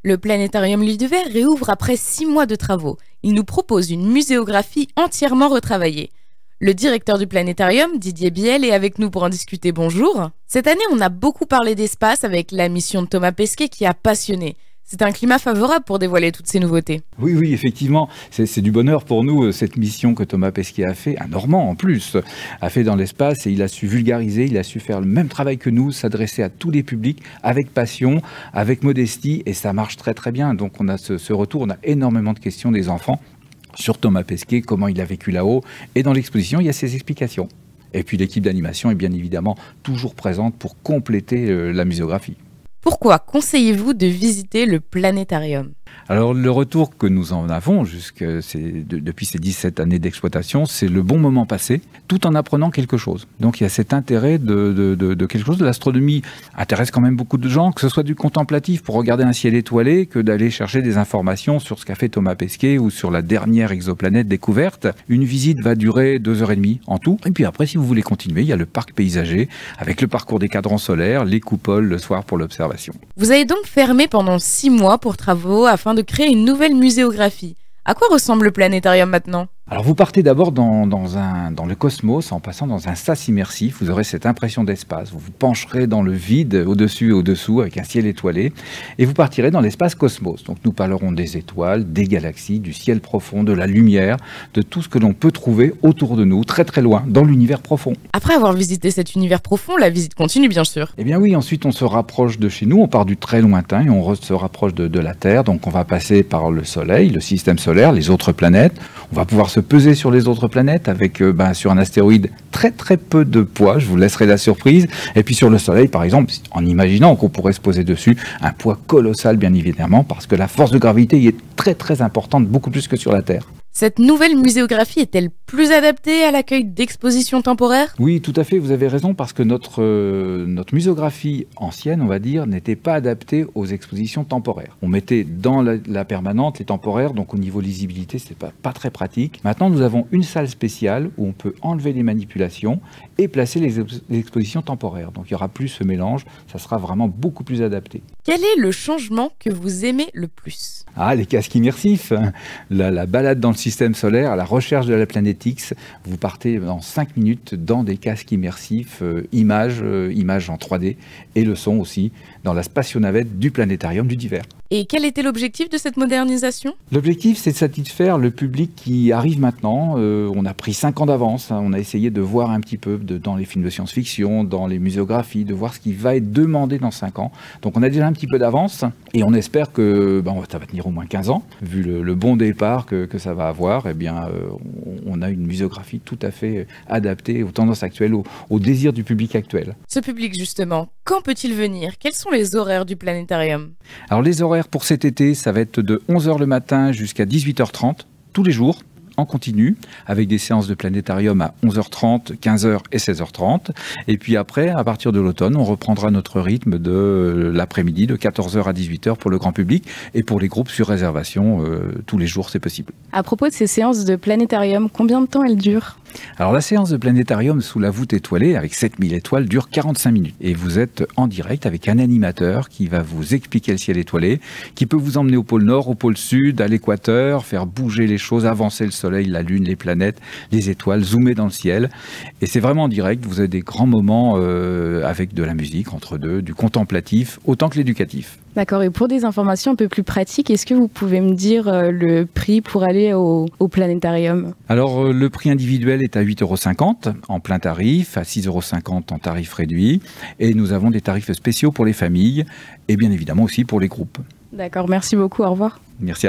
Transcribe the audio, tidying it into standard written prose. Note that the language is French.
Le planétarium L'Île du Verre réouvre après 6 mois de travaux. Il nous propose une muséographie entièrement retravaillée. Le directeur du planétarium, Didier Biel, est avec nous pour en discuter. Bonjour. Cette année, on a beaucoup parlé d'espace avec la mission de Thomas Pesquet qui a passionné. C'est un climat favorable pour dévoiler toutes ces nouveautés. Oui, effectivement, c'est du bonheur pour nous, cette mission que Thomas Pesquet a fait, un Normand en plus, a fait dans l'espace, et il a su vulgariser, il a su faire le même travail que nous, s'adresser à tous les publics avec passion, avec modestie, et ça marche très très bien. Donc on a ce retour, on a énormément de questions des enfants sur Thomas Pesquet, comment il a vécu là-haut, et dans l'exposition, il y a ses explications. Et puis l'équipe d'animation est bien évidemment toujours présente pour compléter la muséographie. Pourquoi conseillez-vous de visiter le planétarium ? Alors le retour que nous en avons depuis ces 17 années d'exploitation, c'est le bon moment passé, tout en apprenant quelque chose. Donc il y a cet intérêt de quelque chose. De l'astronomie intéresse quand même beaucoup de gens, que ce soit du contemplatif pour regarder un ciel étoilé, que d'aller chercher des informations sur ce qu'a fait Thomas Pesquet ou sur la dernière exoplanète découverte. Une visite va durer 2h30 en tout. Et puis après, si vous voulez continuer, il y a le parc paysager avec le parcours des cadrans solaires, les coupoles le soir pour l'observation. Vous avez donc fermé pendant 6 mois pour travaux afin de créer une nouvelle muséographie. À quoi ressemble le planétarium maintenant ? Alors vous partez d'abord dans le cosmos en passant dans un sas immersif. Vous aurez cette impression d'espace. Vous vous pencherez dans le vide au-dessus et au-dessous avec un ciel étoilé. Et vous partirez dans l'espace cosmos. Donc nous parlerons des étoiles, des galaxies, du ciel profond, de la lumière, de tout ce que l'on peut trouver autour de nous, très très loin, dans l'univers profond. Après avoir visité cet univers profond, la visite continue bien sûr. Eh bien oui, ensuite on se rapproche de chez nous. On part du très lointain et on se rapproche de la Terre. Donc on va passer par le Soleil, le système solaire, les autres planètes. On va pouvoir se peser sur les autres planètes avec sur un astéroïde très très peu de poids, je vous laisserai la surprise. Et puis sur le Soleil par exemple, en imaginant qu'on pourrait se poser dessus, un poids colossal bien évidemment, parce que la force de gravité y est très très importante, beaucoup plus que sur la Terre. Cette nouvelle muséographie est-elle plus adaptée à l'accueil d'expositions temporaires ? Oui, tout à fait, vous avez raison, parce que notre muséographie ancienne, on va dire, n'était pas adaptée aux expositions temporaires. On mettait dans la permanente les temporaires, donc au niveau lisibilité, c'est pas très pratique. Maintenant, nous avons une salle spéciale où on peut enlever les manipulations et placer les expositions temporaires. Donc il n'y aura plus ce mélange, ça sera vraiment beaucoup plus adapté. Quel est le changement que vous aimez le plus ? Ah, les casques immersifs, la balade dans le système solaire, à la recherche de la planète X. Vous partez en 5 minutes dans des casques immersifs, images en 3D et le son aussi, dans la spationnavette du planétarium du Divers. Et quel était l'objectif de cette modernisation ? L'objectif, c'est de satisfaire le public qui arrive maintenant. On a pris 5 ans d'avance. On a essayé de voir un petit peu dans les films de science-fiction, dans les muséographies, de voir ce qui va être demandé dans 5 ans. Donc on a déjà un petit peu d'avance et on espère que ça va tenir au moins 15 ans. Vu le bon départ que ça va avoir, eh bien, on a une muséographie tout à fait adaptée aux tendances actuelles, au désir du public actuel. Ce public, justement, quand peut-il venir ? Quels sont les horaires du planétarium ? Alors les horaires pour cet été, ça va être de 11h le matin jusqu'à 18h30, tous les jours, en continu, avec des séances de planétarium à 11h30, 15h et 16h30. Et puis après, à partir de l'automne, on reprendra notre rythme de l'après-midi, de 14h à 18h pour le grand public. Et pour les groupes sur réservation, tous les jours, c'est possible. À propos de ces séances de planétarium, combien de temps elles durent ? Alors la séance de planétarium sous la voûte étoilée, avec 7000 étoiles, dure 45 minutes. Et vous êtes en direct avec un animateur qui va vous expliquer le ciel étoilé, qui peut vous emmener au pôle Nord, au pôle Sud, à l'équateur, faire bouger les choses, avancer le Soleil, la Lune, les planètes, les étoiles, zoomer dans le ciel. Et c'est vraiment en direct, vous avez des grands moments avec de la musique entre deux, du contemplatif autant que l'éducatif. D'accord, et pour des informations un peu plus pratiques, est-ce que vous pouvez me dire le prix pour aller au planétarium ? Alors le prix individuel est à 8,50 € en plein tarif, à 6,50 € en tarif réduit. Et nous avons des tarifs spéciaux pour les familles et bien évidemment aussi pour les groupes. D'accord, merci beaucoup, au revoir. Merci à